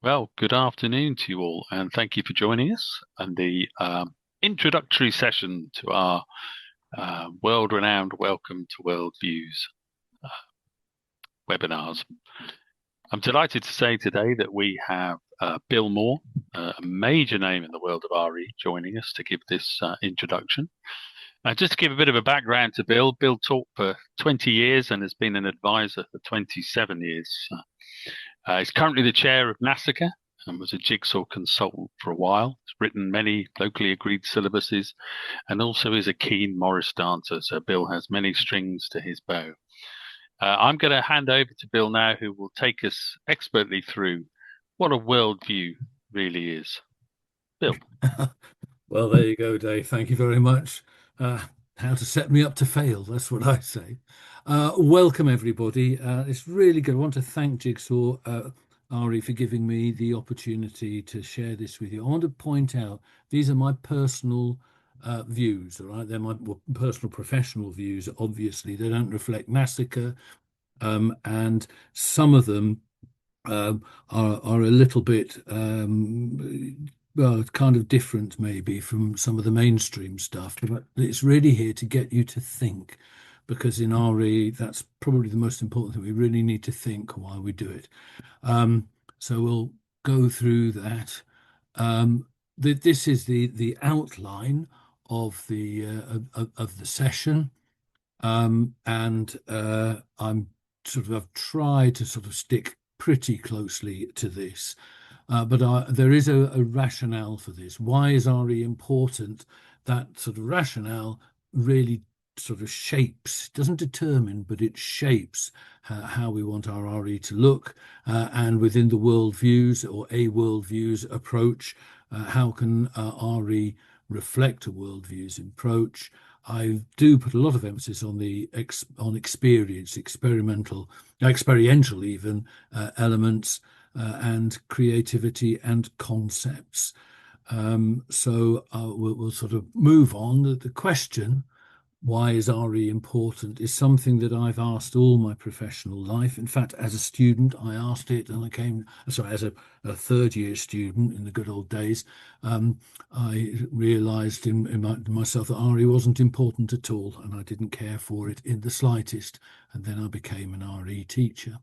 Well, good afternoon to you all, and thank you for joining us and the introductory session to our world-renowned Welcome to Worldviews uh, webinars. I'm delighted to say today that we have Bill Moore, a major name in the world of RE, joining us to give this introduction. Just to give a bit of a background to Bill, Bill taught for 20 years and has been an advisor for 27 years. He's currently the chair of NASICA and was a jigsaw consultant for a while. He's written many locally agreed syllabuses and also is a keen Morris dancer. So Bill has many strings to his bow. I'm going to hand over to Bill now, who will take us expertly through what a worldview really is. Bill. Well, there you go, Dave. Thank you very much. Uh, how to set me up to fail, that's what I say. Welcome, everybody. It's really good. I want to thank Jigsaw Ari for giving me the opportunity to share this with you. I want to point out these are my personal views, all right? They're my personal professional views. Obviously, they don't reflect Massacre, and some of them are a little bit well, kind of different maybe from some of the mainstream stuff, but it's really here to get you to think, because in RE, that's probably the most important thing. We really need to think while we do it. So we'll go through that. This is the outline of the session, and I'm I've tried to sort of stick pretty closely to this. But there is a rationale for this. Why is RE important? That sort of rationale really sort of shapes, doesn't determine, but it shapes how we want our RE to look. And within the worldviews or a worldviews approach, how can RE reflect a worldviews approach? I do put a lot of emphasis on on experience, experiential even elements, and creativity and concepts. We'll sort of move on. The question, why is RE important, is something that I've asked all my professional life. In fact, as a student, I asked it, and as a third year student in the good old days, I realized in myself that RE wasn't important at all, and I didn't care for it in the slightest. And then I became an RE teacher.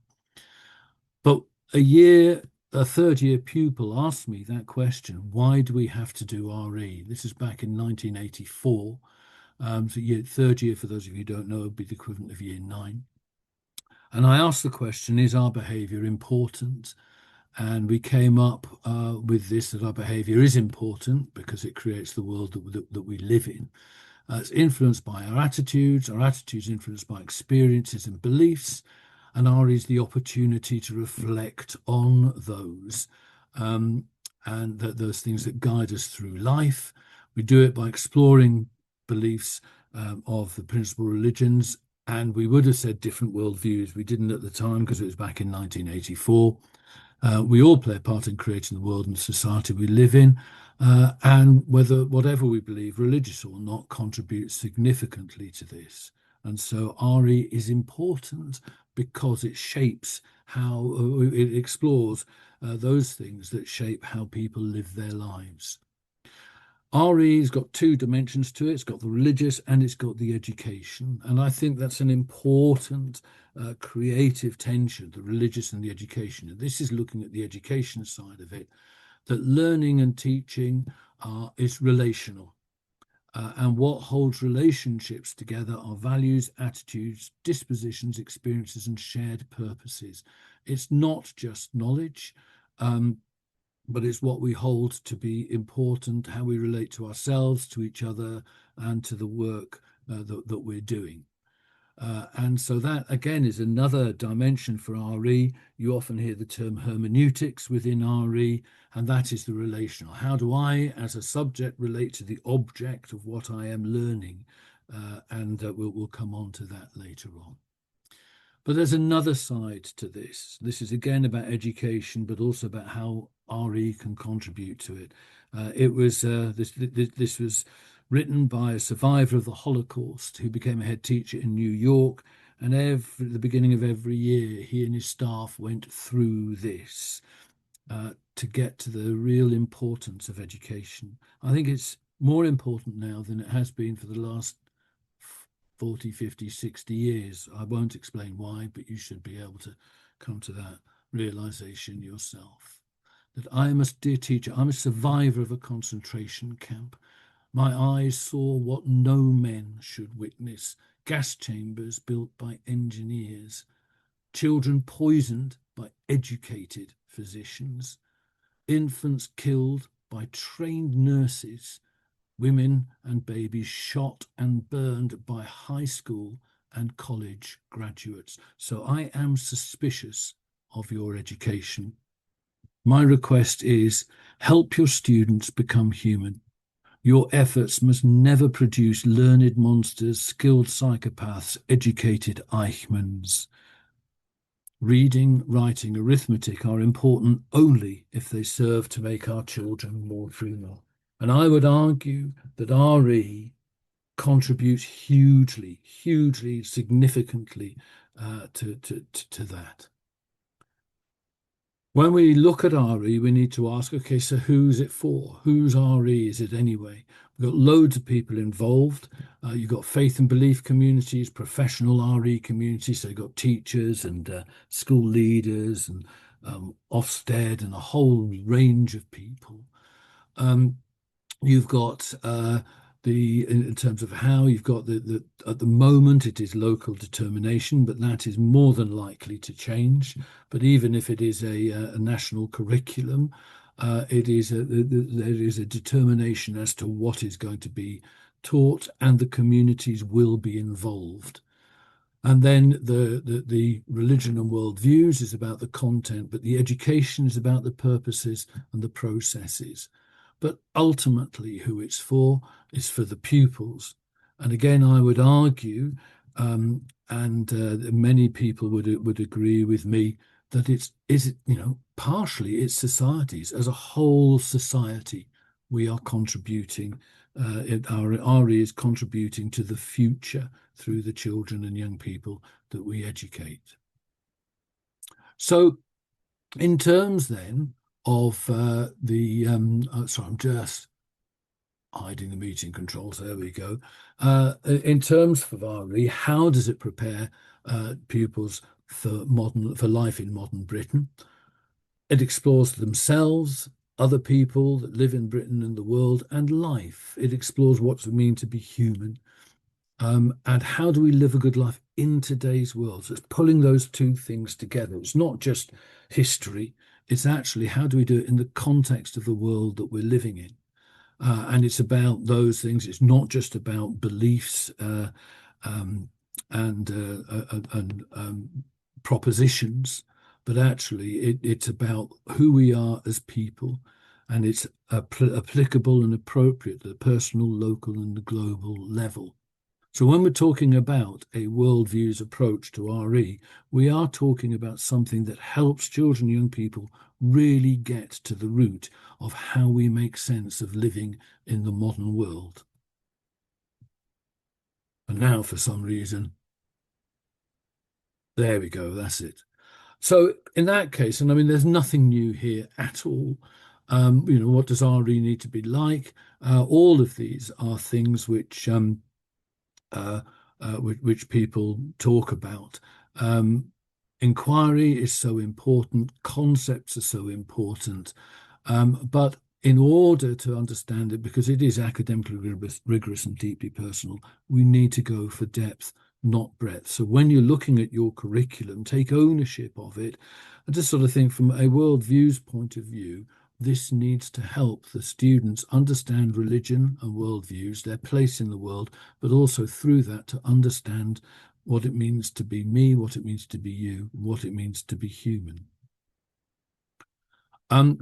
But a third year pupil asked me that question, why do we have to do RE? This is back in 1984. Third year, for those of you who don't know, would be the equivalent of year 9. And I asked the question, is our behaviour important? And we came up with this, that our behaviour is important because it creates the world that we live in. It's influenced by our attitudes influenced by experiences and beliefs, and RE is the opportunity to reflect on those, and those things that guide us through life. We do it by exploring beliefs of the principal religions, and we would have said different worldviews. We didn't at the time because it was back in 1984. We all play a part in creating the world and society we live in, and whatever we believe, religious or not, contributes significantly to this. And so RE is important because it shapes how it explores those things that shape how people live their lives. RE's got two dimensions to it. It's got the religious and it's got the education. And I think that's an important creative tension, the religious and the education. And this is looking at the education side of it, that learning and teaching is relational. And what holds relationships together are values, attitudes, dispositions, experiences, and shared purposes. It's not just knowledge, but it's what we hold to be important, how we relate to ourselves, to each other, and to the work that we're doing. And so that, again, is another dimension for RE. You often hear the term hermeneutics within RE, and that is the relational. How do I, as a subject, relate to the object of what I am learning? We'll come on to that later on. But there's another side to this. This is again about education, but also about how RE can contribute to it. This was written by a survivor of the Holocaust who became a head teacher in New York. And at the beginning of every year, he and his staff went through this. to get to the real importance of education. I think it's more important now than it has been for the last 40, 50, 60 years. I won't explain why, but you should be able to come to that realization yourself. That I am a dear teacher, I'm a survivor of a concentration camp. My eyes saw what no men should witness, gas chambers built by engineers, children poisoned by educated physicians, infants killed by trained nurses, women and babies shot and burned by high school and college graduates. So I am suspicious of your education. My request is help your students become human. Your efforts must never produce learned monsters, skilled psychopaths, educated Eichmanns. Reading, writing, arithmetic are important only if they serve to make our children more human. And I would argue that RE contributes hugely, hugely, significantly to that. When we look at RE, we need to ask, okay, so who's it for? Whose RE is it anyway? We've got loads of people involved. You've got faith and belief communities, professional RE communities. So you've got teachers and school leaders and Ofsted and a whole range of people. You've got in terms of how you've got the at the moment it is local determination, but that is more than likely to change. But even if it is a national curriculum, there is a determination as to what is going to be taught, and the communities will be involved. And then the religion and worldviews is about the content, but the education is about the purposes and the processes. But ultimately, who it's for is for the pupils. And again, I would argue, and many people would agree with me, that partially it's societies as a whole society. We are contributing. Our RE is contributing to the future through the children and young people that we educate. So, in terms then of sorry, I'm just hiding the meeting controls. There we go. In terms of RE, how does it prepare pupils for life in modern Britain? It explores themselves, other people that live in Britain and the world, and life. It explores what does it mean to be human. And how do we live a good life in today's world? So it's pulling those two things together. It's not just history, it's actually how do we do it in the context of the world that we're living in. And it's about those things. It's not just about beliefs and propositions, but actually it's about who we are as people, and it's applicable and appropriate at the personal, local, and the global level. So when we're talking about a worldviews approach to RE, we are talking about something that helps children and young people really get to the root of how we make sense of living in the modern world. And now, for some reason, there we go, that's it. So in that case, and I mean, there's nothing new here at all. What does RE need to be like? All of these are things which people talk about. Inquiry is so important, concepts are so important, but in order to understand it, because it is academically rigorous and deeply personal, we need to go for depth, not breadth. So when you're looking at your curriculum, take ownership of it. I just sort of think from a worldviews point of view, this needs to help the students understand religion and worldviews, their place in the world, but also through that to understand what it means to be me, what it means to be you, what it means to be human. So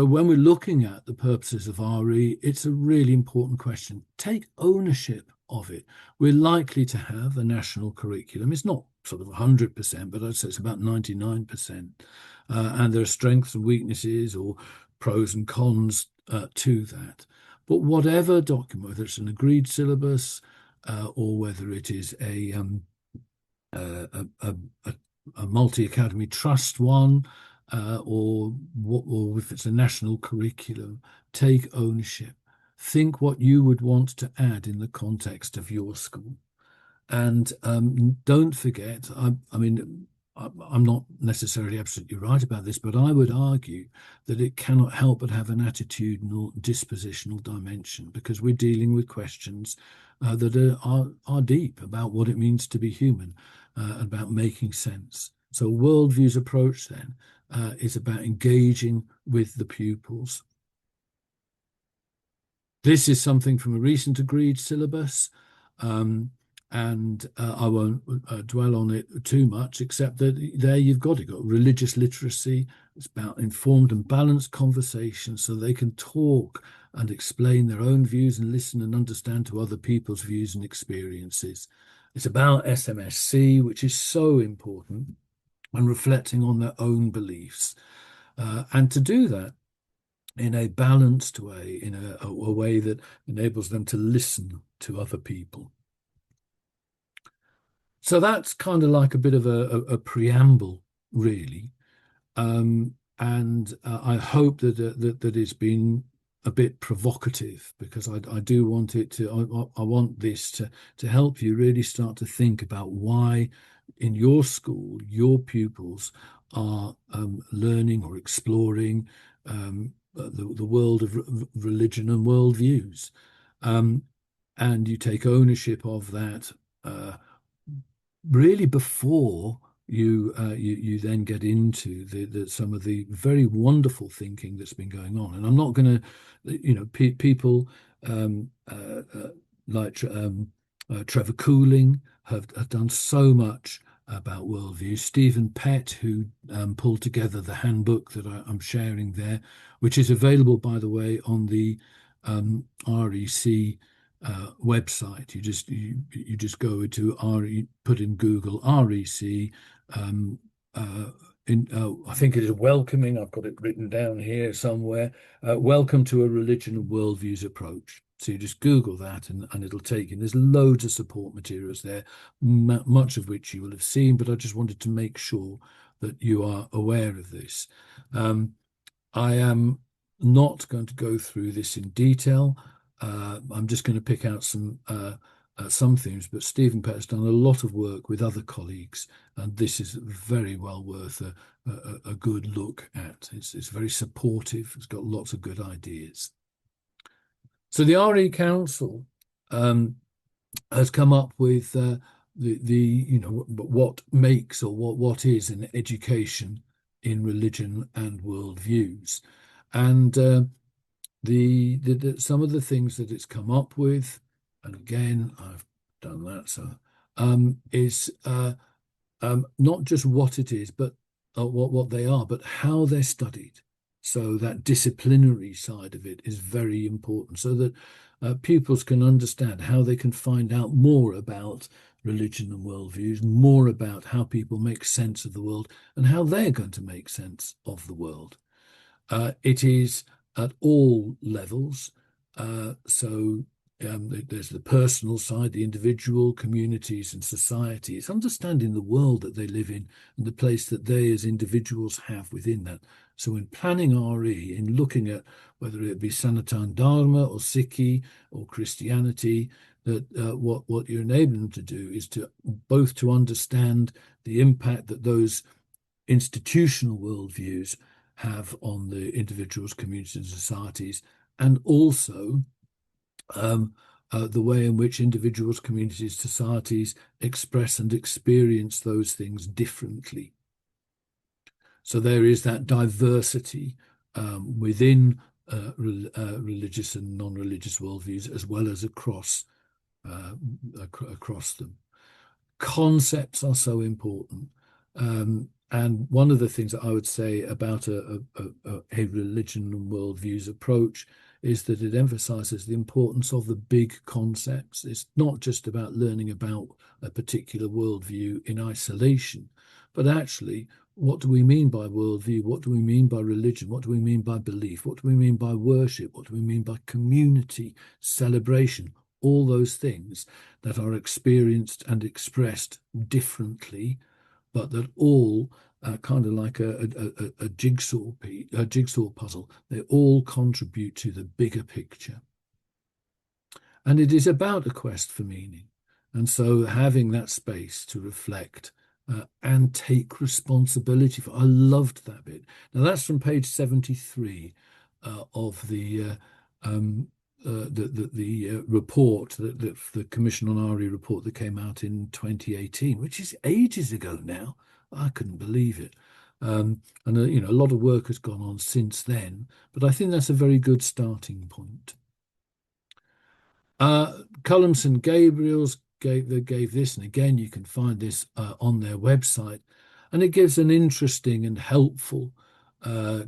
when we're looking at the purposes of RE, it's a really important question. Take ownership of it. We're likely to have a national curriculum. It's not sort of 100%, but I'd say it's about 99%. And there are strengths and weaknesses or pros and cons to that. But whatever document, whether it's an agreed syllabus or whether it is a multi-academy trust one, or if it's a national curriculum, take ownership. Think what you would want to add in the context of your school. And don't forget, I mean, I'm not necessarily absolutely right about this, but I would argue that it cannot help but have an attitudinal, dispositional dimension because we're dealing with questions that are deep about what it means to be human, about making sense. So, worldviews approach then is about engaging with the pupils. This is something from a recent agreed syllabus, um, and I won't dwell on it too much, except that there you've got it. You've got religious literacy. It's about informed and balanced conversation so they can talk and explain their own views and listen and understand to other people's views and experiences. It's about SMSC, which is so important, and reflecting on their own beliefs. And to do that, in a balanced way, in a way that enables them to listen to other people. So that's kind of like a bit of a preamble, really. And I hope that it's been a bit provocative because I do want it to. I want this to help you really start to think about why in your school your pupils are learning or exploring the world of religion and worldviews, um, and you take ownership of that. Really before you then get into some of the very wonderful thinking that's been going on. And I'm not going to, people like Trevor Cooling have done so much about worldview. Stephen Pett, who pulled together the handbook that I'm sharing there, which is available, by the way, on the REC website. You just go to put in Google REC. Um, I think it is welcoming. I've got it written down here somewhere. Welcome to a religion and worldviews approach. So you just Google that and it'll take you. There's loads of support materials there, much of which you will have seen, but I just wanted to make sure that you are aware of this. I am not going to go through this in detail. I'm just going to pick out some themes, but Stephen Pett has done a lot of work with other colleagues, and this is very well worth a good look at. It's very supportive. It's got lots of good ideas. So the RE Council has come up with what makes or what is an education in religion and worldviews, and some of the things that it's come up with, and again I've done that, so is not just what it is, but what they are, but how they're studied. So that disciplinary side of it is very important, so that pupils can understand how they can find out more about religion and worldviews, more about how people make sense of the world, and how they're going to make sense of the world. It is at all levels. There's the personal side, the individual, communities, and society. It's understanding the world that they live in and the place that they as individuals have within that. So in planning RE, in looking at whether it be Sanatana Dharma or Sikhi or Christianity, that what you're enabling them to do is to both to understand the impact that those institutional worldviews have on the individuals, communities, and societies, and also the way in which individuals, communities, societies express and experience those things differently. So there is that diversity within religious and non-religious worldviews, as well as across them. Concepts are so important. And one of the things that I would say about a religion and worldviews approach is that it emphasizes the importance of the big concepts. It's not just about learning about a particular worldview in isolation, but actually, what do we mean by worldview? What do we mean by religion? What do we mean by belief? What do we mean by worship? What do we mean by community, celebration? All those things that are experienced and expressed differently, but that all kind of like a jigsaw puzzle. They all contribute to the bigger picture. And it is about a quest for meaning. And so having that space to reflect and take responsibility for. I loved that bit. Now that's from page 73 of the report, the Commission on RE report that came out in 2018, which is ages ago now. I couldn't believe it. And a lot of work has gone on since then, but I think that's a very good starting point. Cullums and Gabriel's gave this, and again, you can find this on their website, and it gives an interesting and helpful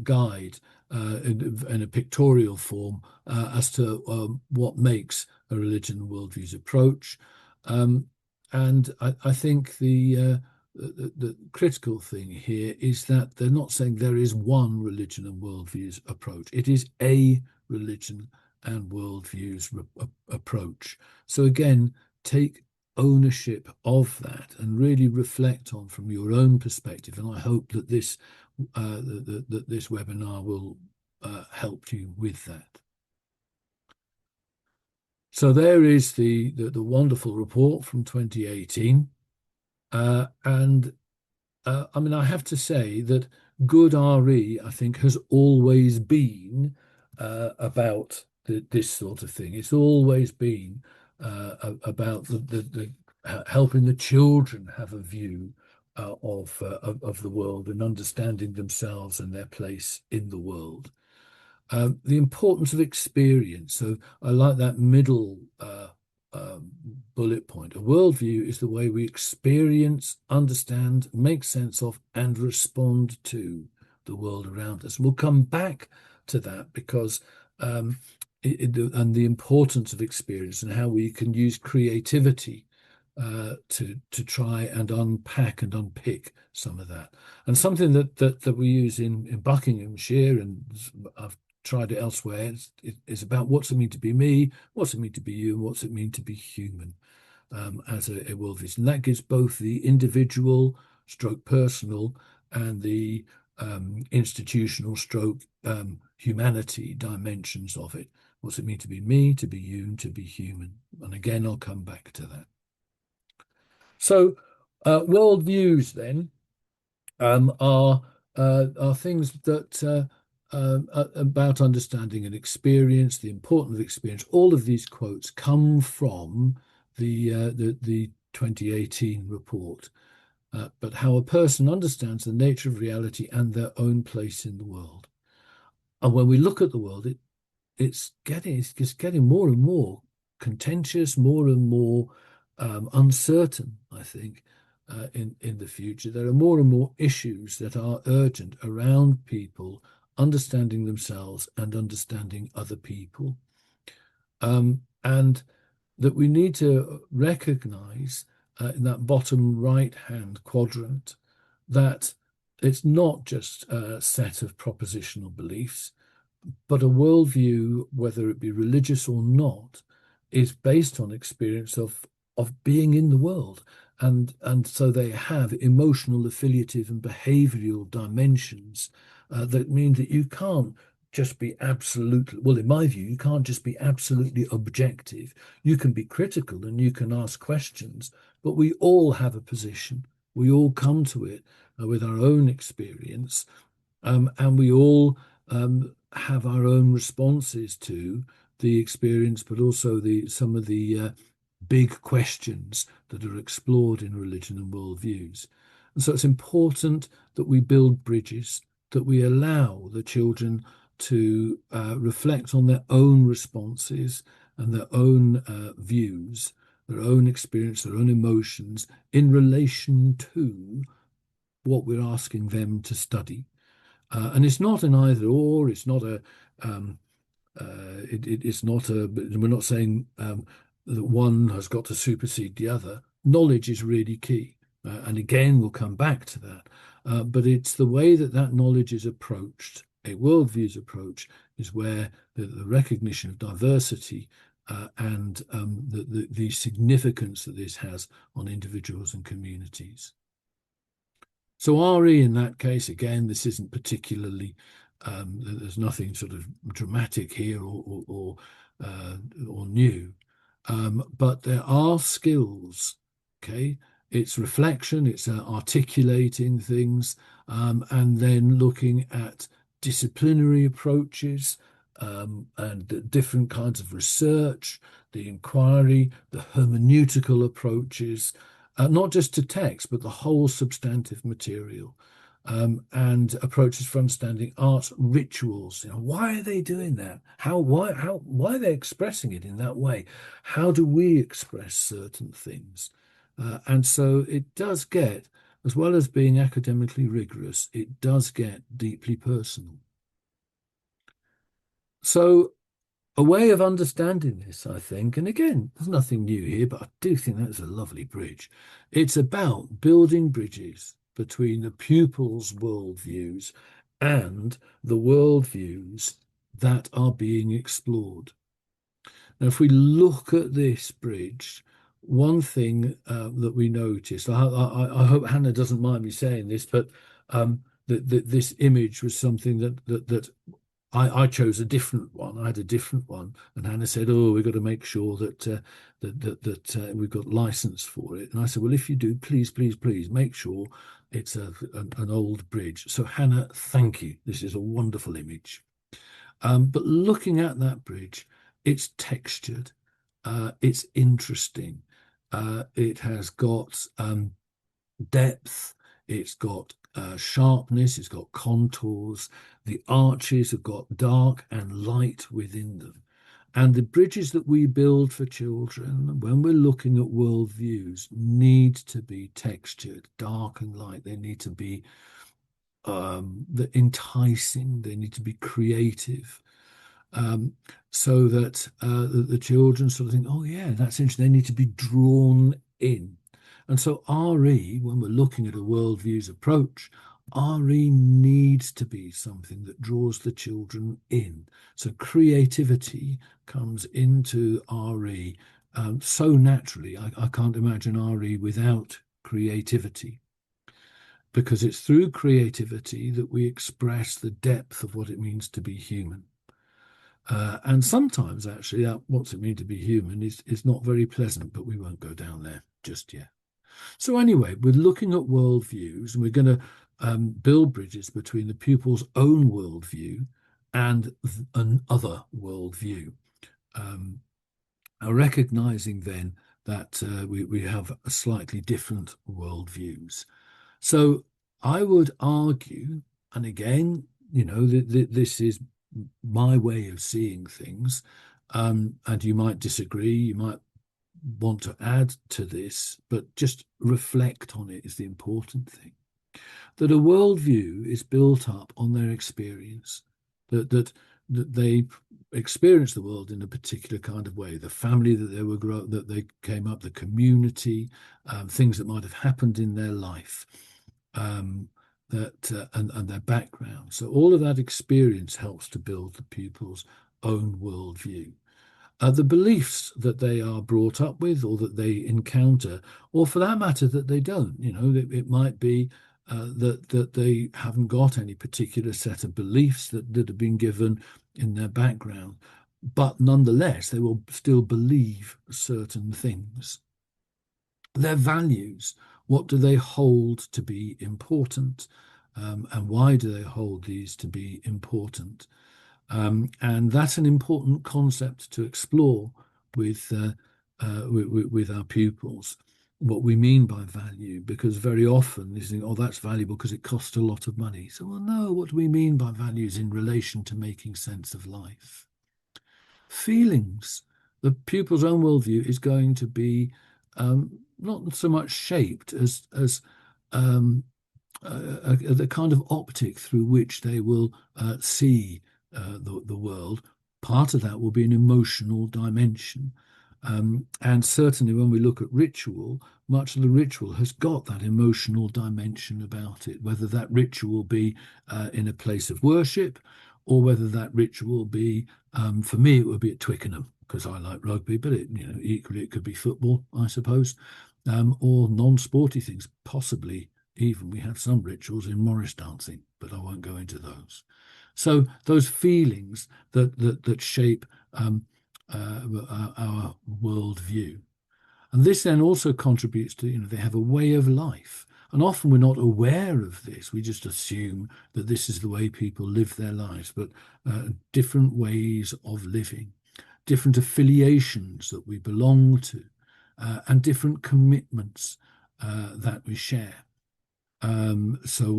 guide in a pictorial form as to what makes a religion and worldviews approach. And I think the critical thing here is that they're not saying there is one religion and worldviews approach. It is a religion and worldviews approach. So again, take ownership of that and really reflect on from your own perspective. And I hope that this this webinar will help you with that. So there is the wonderful report from 2018. And I mean, I have to say that good RE, I think, has always been about this sort of thing. It's always been about the helping the children have a view of the world and understanding themselves and their place in the world. The importance of experience. So I like that middle bullet point. A worldview is the way we experience, understand, make sense of, and respond to the world around us. We'll come back to that because and the importance of experience and how we can use creativity to try and unpack and unpick some of that. And something that we use in Buckinghamshire, and I've tried it elsewhere, it's about what's it mean to be me, what's it mean to be you, and what's it mean to be human as a worldview. And that gives both the individual stroke personal and the institutional stroke humanity dimensions of it. What's it mean to be me, to be you, and to be human? And again, I'll come back to that. So worldviews then are things that about understanding and experience, the importance of experience. All of these quotes come from the 2018 report. But how a person understands the nature of reality and their own place in the world. And when we look at the world, it's getting more and more contentious, more and more uncertain, I think, in the future. There are more and more issues that are urgent around people understanding themselves and understanding other people. And that we need to recognize in that bottom right-hand quadrant that it's not just a set of propositional beliefs, but a worldview, whether it be religious or not, is based on experience of being in the world. And so they have emotional, affiliative, and behavioral dimensions that mean that you can't just be absolutely, well, in my view, you can't just be absolutely objective. You can be critical and you can ask questions, but we all have a position. We all come to it with our own experience, and we all have our own responses to the experience, but also some of the big questions that are explored in religion and worldviews. And so it's important that we build bridges, that we allow the children to reflect on their own responses and their own views, their own experience, their own emotions in relation to what we're asking them to study. And it's not an either or, it's not a it's not a, we're not saying that one has got to supersede the other. Knowledge is really key. And again, we'll come back to that. But it's the way that that knowledge is approached, a worldview's approach, is where the recognition of diversity and the significance that this has on individuals and communities. So RE in that case, again, this isn't particularly, there's nothing sort of dramatic here or new. But there are skills, okay? It's reflection, it's articulating things, and then looking at disciplinary approaches and the different kinds of research, the inquiry, the hermeneutical approaches, not just to text, but the whole substantive material. And approaches for understanding art rituals. You know, why are they doing that? Why are they expressing it in that way? How do we express certain things? And so it does get, as well as being academically rigorous, it does get deeply personal. So a way of understanding this, I think, and again, there's nothing new here, but I do think that's a lovely bridge. It's about building bridges between the pupils' worldviews and the worldviews that are being explored. Now, if we look at this bridge, one thing that we noticed, I hope Hannah doesn't mind me saying this, but that this image was something that I chose a different one. I had a different one, and Hannah said, "Oh, we've got to make sure that we've got license for it." And I said, "Well, if you do, please, please, please make sure it's an old bridge." So Hannah, thank you. This is a wonderful image. But looking at that bridge, it's textured, it's interesting, it has got depth, it's got sharpness, it's got contours. The arches have got dark and light within them. And the bridges that we build for children, when we're looking at worldviews, need to be textured, dark and light. They need to be enticing, they need to be creative. Um, so that the children sort of think, oh yeah, that's interesting. They need to be drawn in. And so RE, when we're looking at a worldviews approach, RE needs to be something that draws the children in. So creativity comes into RE so naturally. I can't imagine RE without creativity, because it's through creativity that we express the depth of what it means to be human. And sometimes, actually, that what's it mean to be human is not very pleasant, but we won't go down there just yet. So, anyway, we're looking at worldviews, and we're going to build bridges between the pupil's own worldview and another worldview, um, recognizing then that we have a slightly different worldviews. So, I would argue, and again, this is my way of seeing things. And you might disagree, you might want to add to this, but just reflect on it is the important thing. That a worldview is built up on their experience, that they experience the world in a particular kind of way. The family that they came up, the community, things that might have happened in their life. And their background. So all of that experience helps to build the pupil's own worldview. The beliefs that they are brought up with or that they encounter, or for that matter, that they don't, it might be that they haven't got any particular set of beliefs that have been given in their background, but nonetheless, they will still believe certain things. Their values, what do they hold to be important? And why do they hold these to be important? And that's an important concept to explore with, with our pupils, what we mean by value, because very often they think, oh, that's valuable because it costs a lot of money. So, well, no, what do we mean by values in relation to making sense of life? Feelings. The pupil's own worldview is going to be not so much shaped as the kind of optic through which they will see the world. Part of that will be an emotional dimension. And certainly when we look at ritual, much of the ritual has got that emotional dimension about it, whether that ritual be in a place of worship or whether that ritual be, for me, it would be at Twickenham because I like rugby, but equally it could be football, I suppose, or non-sporty things, possibly Even we have some rituals in Morris dancing, but I won't go into those. So those feelings that shape our worldview. And this then also contributes to, they have a way of life. And often we're not aware of this. We just assume that this is the way people live their lives, but different ways of living, different affiliations that we belong to, and different commitments that we share. So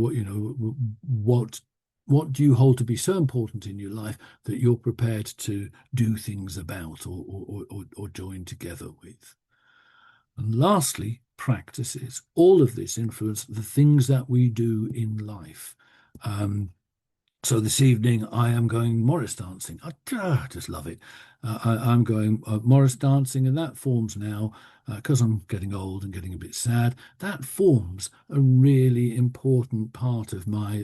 what do you hold to be so important in your life that you're prepared to do things about or join together with? And lastly, practices. All of this influence the things that we do in life. So this evening I am going Morris dancing. I just love it. I'm going Morris dancing, and that forms now, because I'm getting old and getting a bit sad, that forms a really important part of my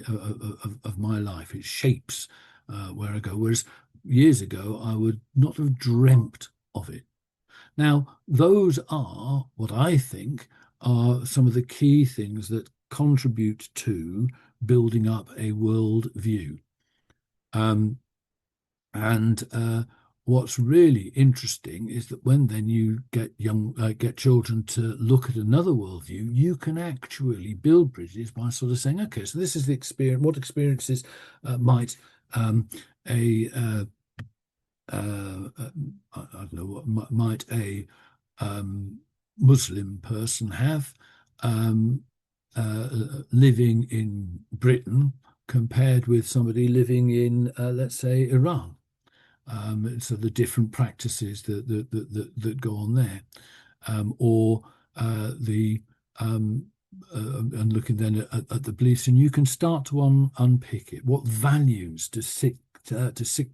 life. It shapes where I go. Whereas years ago I would not have dreamt of it. Now, those are what I think are some of the key things that contribute to building up a world view. Um, and what's really interesting is that when then you get children to look at another worldview, you can actually build bridges by sort of saying, okay, so this is the experience. What experiences might a I don't know what might a Muslim person have living in Britain compared with somebody living in, let's say, Iran. So the different practices that go on there, or the and looking then at the beliefs, and you can start to unpick it. What values do sick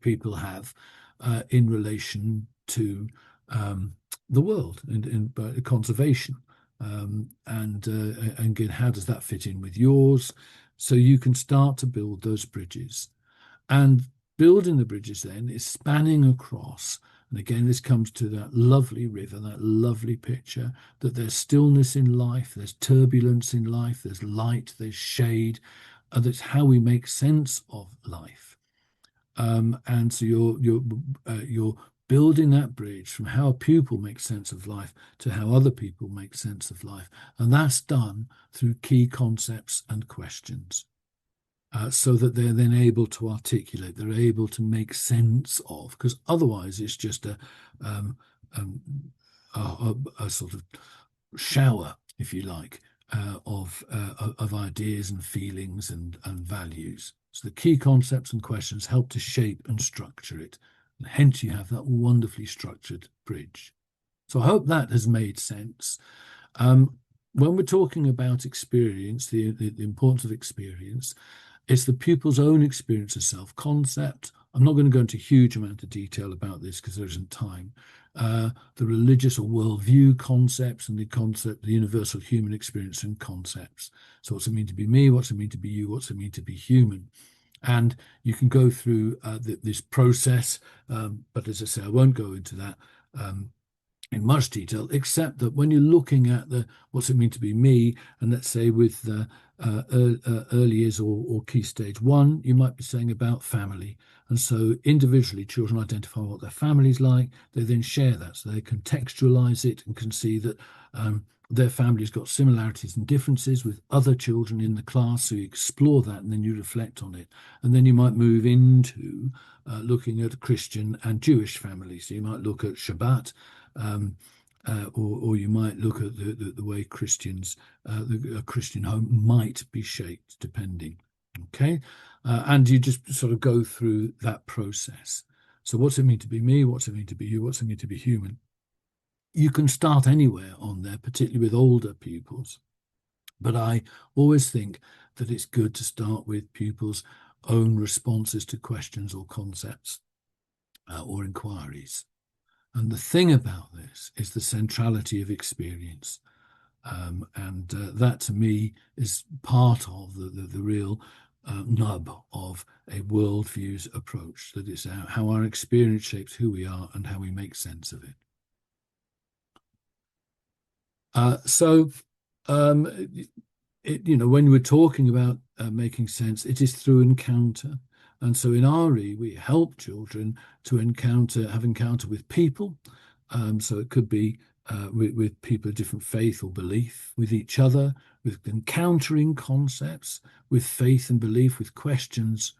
people have in relation to the world and conservation? And again, how does that fit in with yours? So you can start to build those bridges. And building the bridges then is spanning across. And again, this comes to that lovely river, that lovely picture that there's stillness in life, there's turbulence in life, there's light, there's shade, and that's how we make sense of life. And so you're building that bridge from how a pupil makes sense of life to how other people make sense of life, and that's done through key concepts and questions. So that they're then able to articulate, they're able to make sense of, because otherwise it's just um, um, a sort of shower, if you like, of ideas and feelings and values. So the key concepts and questions help to shape and structure it, and hence you have that wonderfully structured bridge. So I hope that has made sense. When we're talking about experience, the importance of experience, it's the pupil's own experience of self-concept. I'm not going to go into a huge amount of detail about this because there isn't time. The religious or worldview concepts and the universal human experience and concepts. So what's it mean to be me? What's it mean to be you? What's it mean to be human? And you can go through this process, but as I say, I won't go into that. In much detail, except that when you're looking at what's it mean to be me, and let's say with early years or key stage one, you might be saying about family. And so individually, children identify what their family's like. They then share that, so they contextualize it and can see that their family's got similarities and differences with other children in the class. So you explore that and then you reflect on it. And then you might move into looking at Christian and Jewish families. So you might look at Shabbat. Or you might look at the way Christians, a Christian home might be shaped, depending. Okay, and you just sort of go through that process. So, what's it mean to be me? What's it mean to be you? What's it mean to be human? You can start anywhere on there, particularly with older pupils. But I always think that it's good to start with pupils' own responses to questions or concepts or inquiries. And the thing about this is the centrality of experience. And that to me is part of the real nub of a worldviews approach, that it's how our experience shapes who we are and how we make sense of it. So um, when we're talking about making sense, it is through encounter. And so in RE, we help children to have encounter with people. So it could be with people of different faith or belief, with each other, with encountering concepts, with faith and belief, with questions,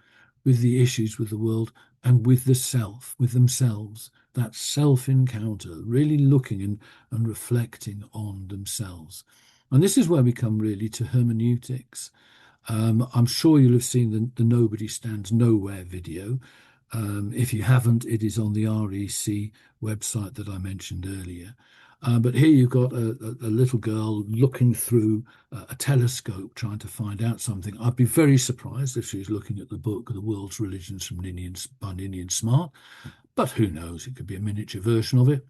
with the issues with the world, and with the self, with themselves. That self encounter, really looking and reflecting on themselves. And this is where we come really to hermeneutics. I'm sure you'll have seen the Nobody Stands Nowhere video. If you haven't, it is on the REC website that I mentioned earlier. But here you've got a little girl looking through a telescope trying to find out something. I'd be very surprised if she was looking at the book, The World's Religions from by Ninian Smart, but who knows? It could be a miniature version of it.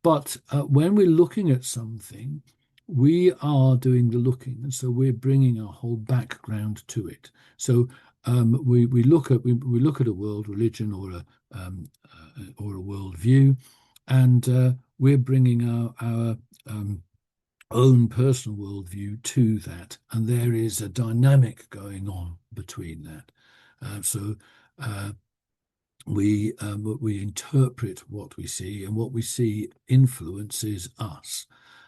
But when we're looking at something, we are doing the looking, and so we're bringing our whole background to it. So we look at a world religion or a worldview, and we're bringing our own personal worldview to that, and there is a dynamic going on between that. So we interpret what we see, and what we see influences us,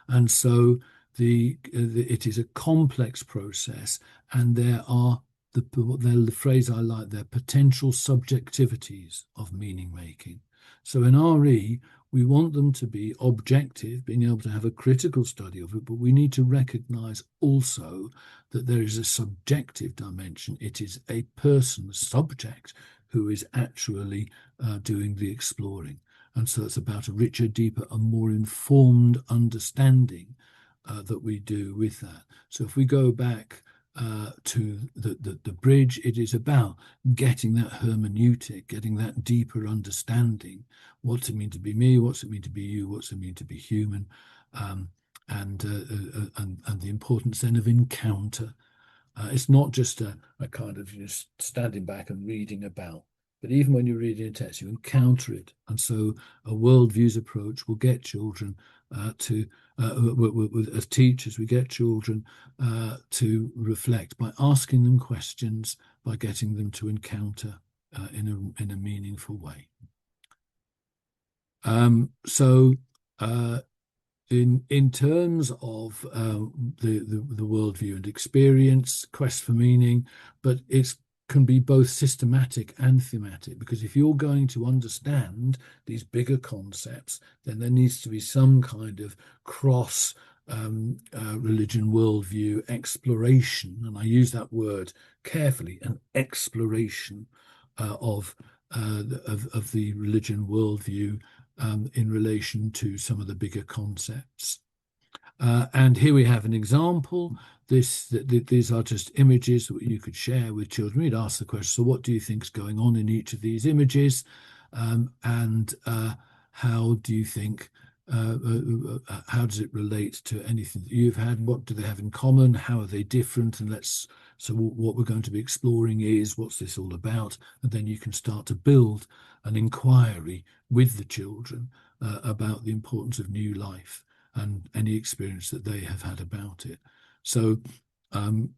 and so it is a complex process, and there are the phrase I like there, potential subjectivities of meaning making. So in RE, we want them to be objective, being able to have a critical study of it, but we need to recognize also that there is a subjective dimension. It is a person, a subject, who is actually doing the exploring. And so it's about a richer, deeper, and more informed understanding that we do with that. So if we go back to the bridge, it is about getting that hermeneutic, getting that deeper understanding. What's it mean to be me? What's it mean to be you? What's it mean to be human? And the importance then of encounter. It's not just a kind of just standing back and reading about, but even when you're reading a text, you encounter it. And so a worldviews approach will get children as teachers, we get children to reflect by asking them questions, by getting them to encounter in a meaningful way. So in terms of the worldview and experience, quest for meaning, but it can be both systematic and thematic, because if you're going to understand these bigger concepts, then there needs to be some kind of cross religion worldview exploration, and I use that word carefully, an exploration of the religion worldview in relation to some of the bigger concepts. And here we have an example. These are just images that you could share with children. We'd ask the question, so what do you think is going on in each of these images? And how do you think, how does it relate to anything that you've had? What do they have in common? How are they different? And so what we're going to be exploring is, what's this all about? And then you can start to build an inquiry with the children about the importance of new life and any experience that they have had about it. So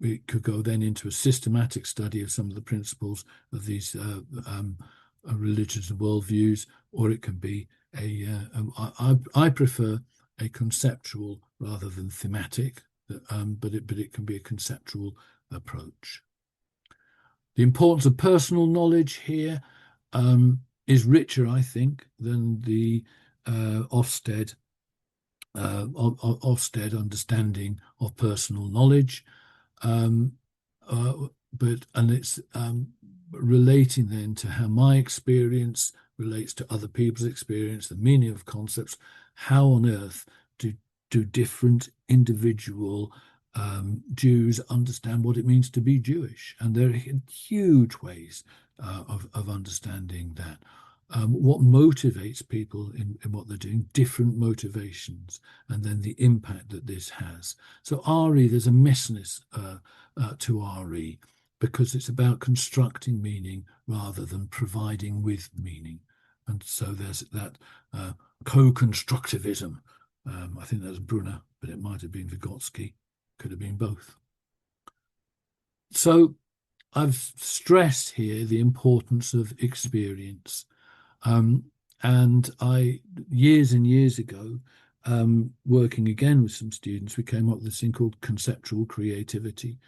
it could go then into a systematic study of some of the principles of these religions and worldviews, or it can be I prefer a conceptual rather than thematic, but it can be a conceptual approach. The importance of personal knowledge here is richer, I think, than the Ofsted understanding of personal knowledge, and it's relating then to how my experience relates to other people's experience, the meaning of concepts. How on earth do different individual Jews understand what it means to be Jewish? And there are huge ways of understanding that. What motivates people in what they're doing, different motivations, and then the impact that this has. So RE, there's a messiness to RE, because it's about constructing meaning rather than providing with meaning. And so there's that co-constructivism. I think that's Brunner, but it might have been Vygotsky. Could have been both. So I've stressed here the importance of experience. Um, and years and years ago, working again with some students, we came up with this thing called conceptual creativity,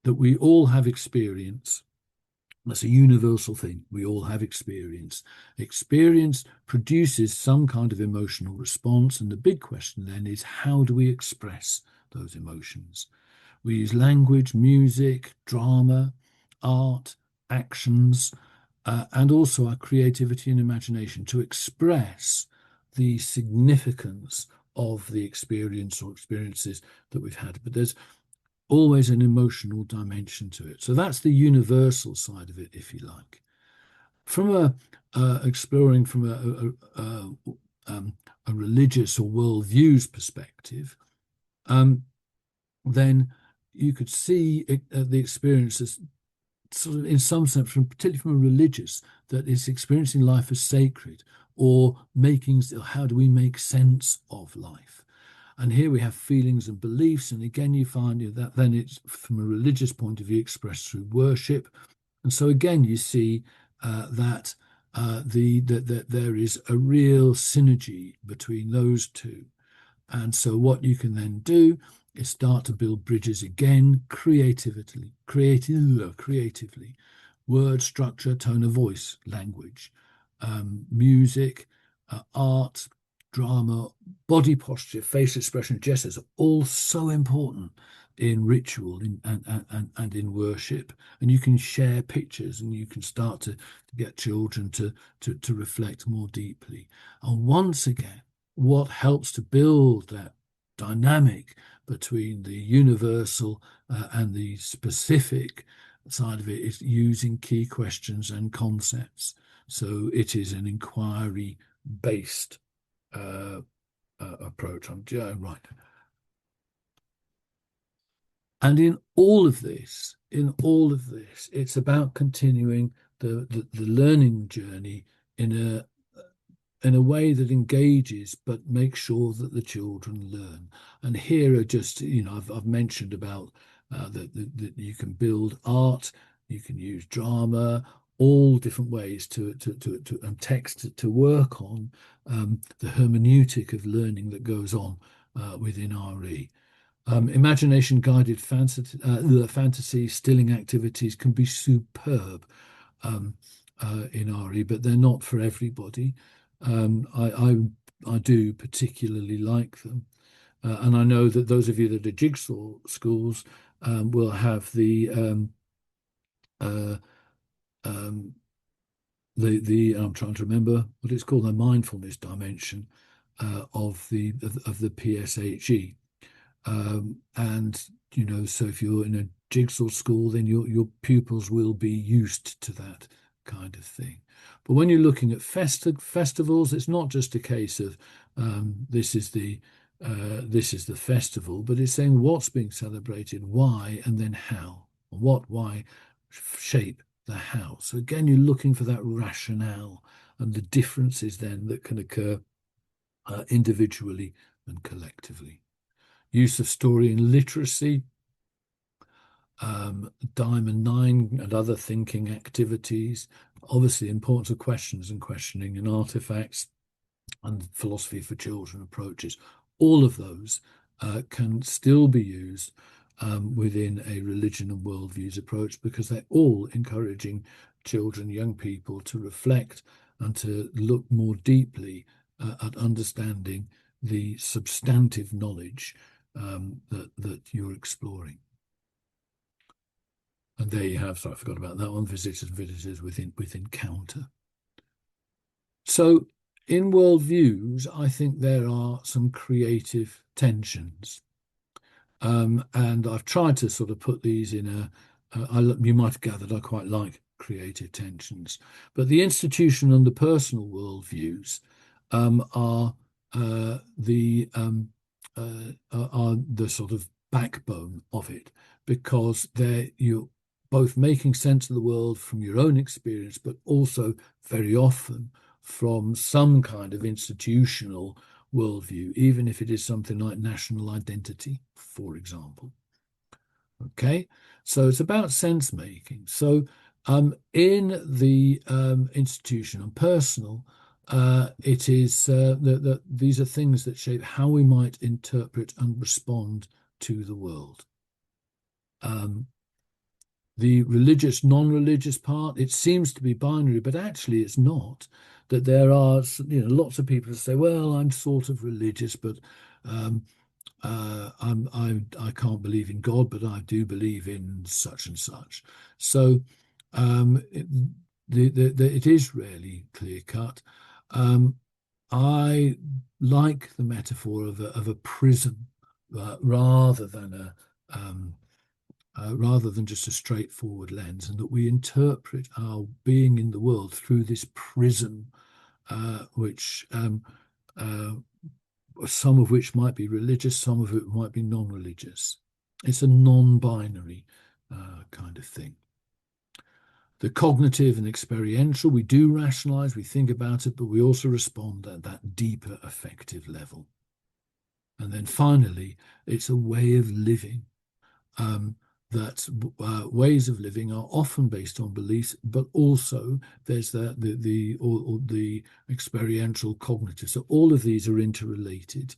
that we all have experience. That's a universal thing. We all have experience. Experience produces some kind of emotional response. And the big question then is, how do we express those emotions? We use language, music, drama, art, actions, and also our creativity and imagination to express the significance of the experience or experiences that we've had. But there's always an emotional dimension to it. So that's the universal side of it, if you like. From exploring from a religious or worldviews perspective, then you could see the experience as sort of, in some sense, particularly from a religious, that is experiencing life as sacred, or how do we make sense of life? And here we have feelings and beliefs. And again, you find that then it's from a religious point of view expressed through worship. And so again, you see that there is a real synergy between those two. And so what you can then do is start to build bridges again, creatively, word structure, tone of voice, language, music, art, drama, body posture, face expression, gestures are all so important in ritual and in worship. And you can share pictures, and you can start to get children to reflect more deeply. And once again, what helps to build that dynamic between the universal and the specific side of it is using key questions and concepts. So it is an inquiry based approach. Right. And in all of this, it's about continuing the learning journey in a way that engages but makes sure that the children learn. And here are just, I've mentioned about that you can build art, you can use drama, all different ways to and text to work on the hermeneutic of learning that goes on within RE. Imagination guided fantasy stilling activities can be superb in RE, but they're not for everybody. I do particularly like them. And I know that those of you that are jigsaw schools will have uh, um, the I'm trying to remember what it's called, the mindfulness dimension of the PSHE. And so if you're in a jigsaw school, then your pupils will be used to that kind of thing. But when you're looking at festivals, it's not just a case of this is the festival, but it's saying what's being celebrated, why, and then how. What, why, shape the how. So again, you're looking for that rationale and the differences then that can occur individually and collectively. Use of story and literacy, Diamond 9 and other thinking activities, obviously importance of questions and questioning and artifacts and philosophy for children approaches. All of those can still be used within a religion and worldviews approach, because they're all encouraging children, young people to reflect and to look more deeply at understanding the substantive knowledge that you're exploring. And there you have, so I forgot about that one, visitors within encounter. So in worldviews, I think there are some creative tensions. And I've tried to sort of put these in you might have gathered I quite like creative tensions. But the institutional and the personal worldviews are the sort of backbone of it, because you're both making sense of the world from your own experience, but also very often from some kind of institutional worldview, even if it is something like national identity, for example. Okay, so it's about sense making. So in the institution and personal, it is that these are things that shape how we might interpret and respond to the world. Um, the religious, non-religious part, it seems to be binary, but actually it's not. That there are, lots of people who say, well, I'm sort of religious, but um, I can't believe in God, but I do believe in such and such. So it, it is really clear cut. Um, I like the metaphor of a prism rather than rather than just a straightforward lens, and that we interpret our being in the world through this prism, which uh, some of which might be religious, some of it might be non-religious. It's a non-binary kind of thing. The cognitive and experiential, we do rationalize, we think about it, but we also respond at that deeper affective level. And then finally, it's a way of living. Um, that ways of living are often based on beliefs, but also there's the experiential cognitive. So all of these are interrelated.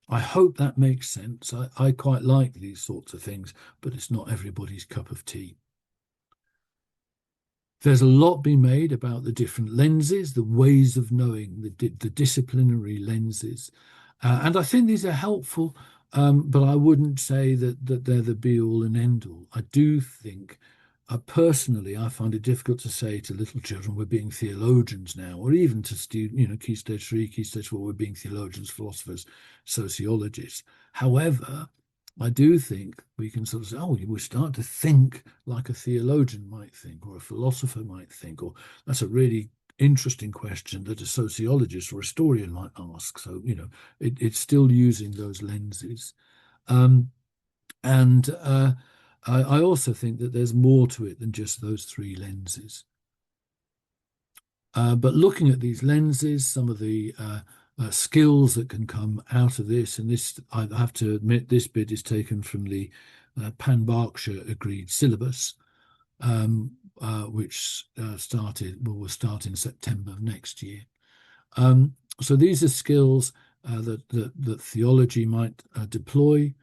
I hope that makes sense. I quite like these sorts of things, but it's not everybody's cup of tea. There's a lot being made about the different lenses, the ways of knowing, the disciplinary lenses. And I think these are helpful, but I wouldn't say that they're the be all and end all. I do think, personally, I find it difficult to say to little children, we're being theologians now, or even to students, key stage 3, key stage 4, we're being theologians, philosophers, sociologists. However, I do think we can sort of say, oh, we start to think like a theologian might think, or a philosopher might think, or that's a really interesting question that a sociologist or a historian might ask. So, it's still using those lenses. Um, and I also think that there's more to it than just those three lenses. But looking at these lenses, some of the skills that can come out of this, and this, I have to admit, this bit is taken from the Pan-Berkshire agreed syllabus, which will start in September of next year. So these are skills that theology might deploy,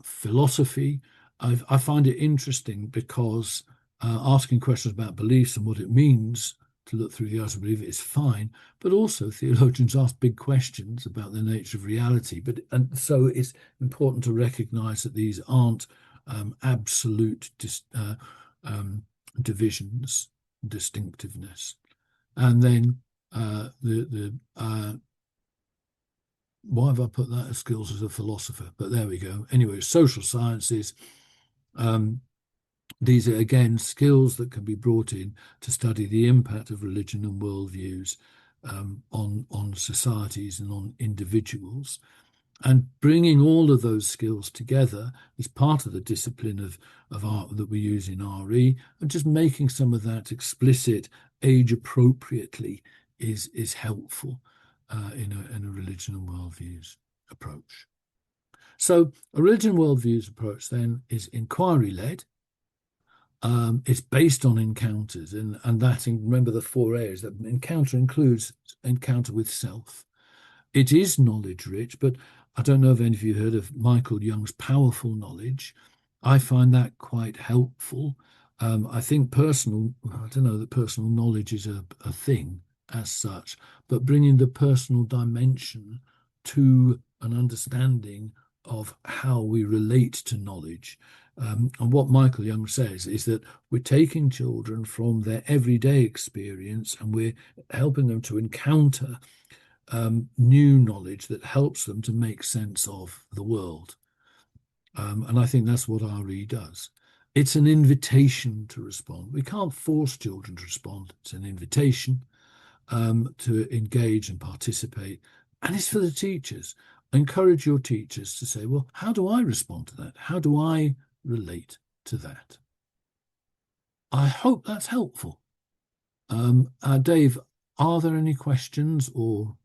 philosophy. I find it interesting because asking questions about beliefs and what it means to look through the eyes of belief is fine, but also theologians ask big questions about the nature of reality. And so it's important to recognise that these aren't absolute divisions, distinctiveness. And then why have I put that as skills as a philosopher? But there we go. Anyway, social sciences. These are again skills that can be brought in to study the impact of religion and worldviews on societies and on individuals. And bringing all of those skills together is part of the discipline of art that we use in RE, and just making some of that explicit age appropriately is helpful in a religion and worldviews approach. So a religion worldviews approach then is inquiry led. It's based on encounters, and that, remember the four areas, that encounter includes encounter with self. It is knowledge rich, but I don't know if any of you heard of Michael Young's powerful knowledge. I find that quite helpful. I think I don't know that personal knowledge is a thing as such, but bringing the personal dimension to an understanding of how we relate to knowledge. And what Michael Young says is that we're taking children from their everyday experience and we're helping them to encounter new knowledge that helps them to make sense of the world. And I think that's what RE does. It's an invitation to respond. We can't force children to respond. It's an invitation to engage and participate. And it's for the teachers. Encourage your teachers to say, well, how do I respond to that? How do I relate to that? I hope that's helpful. Dave, are there any questions or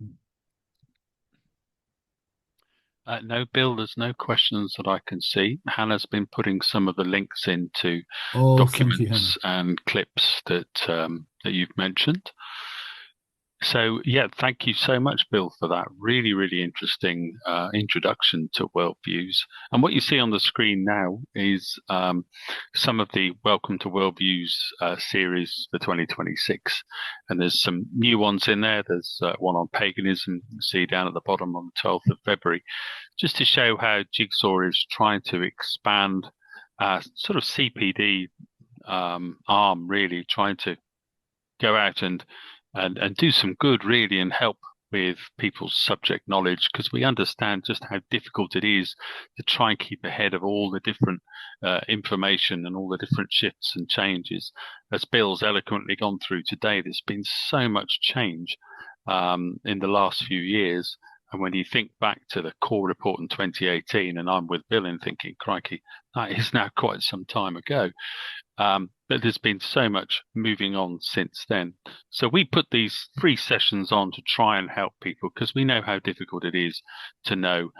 No, Bill, there's no questions that I can see. Hannah's been putting some of the links into Oh, thank you, Hannah. documents and clips that you've mentioned. So, yeah, thank you so much, Bill, for that really, really interesting introduction to Worldviews. And what you see on the screen now is some of the Welcome to Worldviews series for 2026. And there's some new ones in there. There's one on paganism, you see down at the bottom on the 12th of February, just to show how Jigsaw is trying to expand sort of CPD arm, really, trying to go out and do some good, really, and help with people's subject knowledge, because we understand just how difficult it is to try and keep ahead of all the different information and all the different shifts and changes. As Bill's eloquently gone through today, there's been so much change in the last few years. And when you think back to the core report in 2018, and I'm with Bill in thinking, crikey, that is now quite some time ago. But there's been so much moving on since then. So we put these 3 sessions on to try and help people, because we know how difficult it is to know,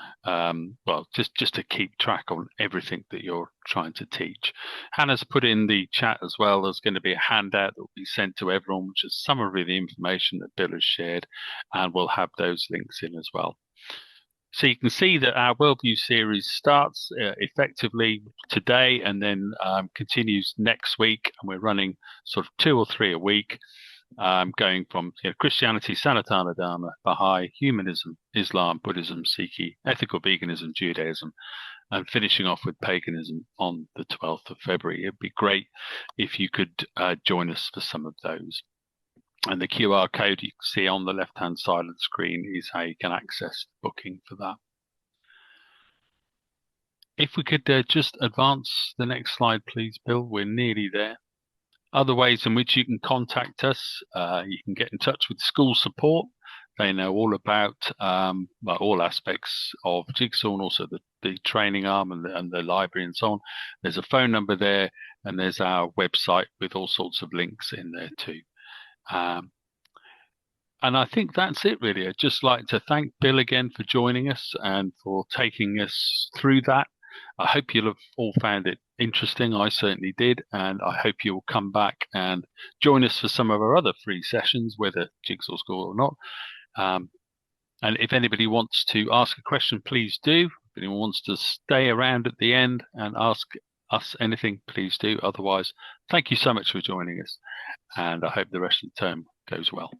just to keep track on everything that you're trying to teach. Hannah's put in the chat as well. There's going to be a handout that will be sent to everyone, which is summary of the information that Bill has shared, and we'll have those links in as well. So you can see that our Worldview series starts effectively today, and then continues next week. And we're running sort of 2 or 3 a week, going from Christianity, Sanatana Dharma, Baha'i, humanism, Islam, Buddhism, Sikhi, ethical veganism, Judaism, and finishing off with paganism on the 12th of February. It'd be great if you could join us for some of those. And the QR code you can see on the left-hand side of the screen is how you can access booking for that. If we could just advance the next slide, please, Bill. We're nearly there. Other ways in which you can contact us, you can get in touch with school support. They know all about all aspects of Jigsaw, and also the training arm and the library and so on. There's a phone number there, and there's our website with all sorts of links in there too. And I think that's it, really. I'd just like to thank Bill again for joining us and for taking us through that. I hope you'll have all found it interesting. I certainly did. And I hope you'll come back and join us for some of our other free sessions, whether Jigsaw School or not. And if anybody wants to ask a question, please do. If anyone wants to stay around at the end and ask us anything, please do. Otherwise, thank you so much for joining us. And I hope the rest of the term goes well.